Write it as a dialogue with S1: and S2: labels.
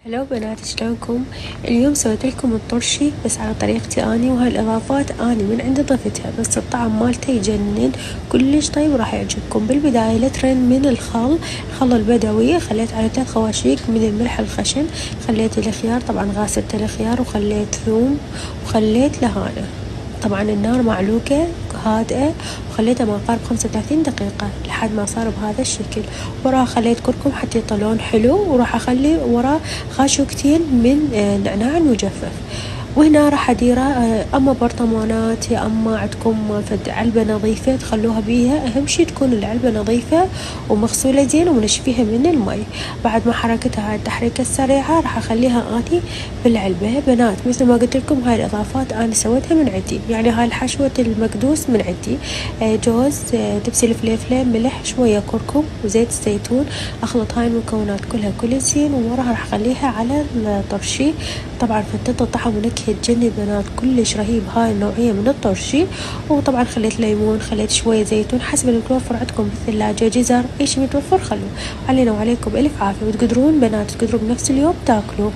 S1: هلو بنات، شلونكم؟ اليوم سويت لكم الطرشي بس على طريقتي اني، وهاي الاضافات اني من عندي ضفتها، بس الطعم مالته يجنن كلش طيب وراح يعجبكم. بالبداية لترين من الخل البدوي، خليت على 3 خواشيق من الملح الخشن، خليت الخيار، طبعا غاسلت الخيار، وخليت ثوم، وخليت لهانة. طبعا النار معلوكة هادئة، وخليتها ما قارب 35 دقيقة لحد ما صار بهذا الشكل. وراها خليت كركم حتى يطلع لون حلو، وراح اخلي وراه خاشوقتين من نعناع المجفف. وهنا راح اديره اما برطمانات يا اما عندكم فد علبة نظيفة تخلوها بيها، اهم شي تكون العلبة نظيفة ومغسولة زين ومنشفيها من المي. بعد ما حركتها هاي التحريكة السريعة راح اخليها اني بالعلبة. بنات مثل ما قلت لكم هاي الاضافات انا سويتها من عندي، يعني هاي الحشوة المكدوس من عندي، جوز، دبس الفليفلة، ملح، شوية كركم وزيت الزيتون. اخلط هاي المكونات كلها كل زين، ووراها راح اخليها على الطرشي. طبعا فتت طعم ونكهة تجنن بنات، كلش رهيب هاي النوعية من الطرشي. وطبعا خليت ليمون، خليت شوية زيتون حسب المتوفر عندكم بالثلاجة، جزر، اي شي متوفر خلوه. علينا وعليكم الف عافية، وتقدرون بنات تقدرون بنفس اليوم تاكلوا.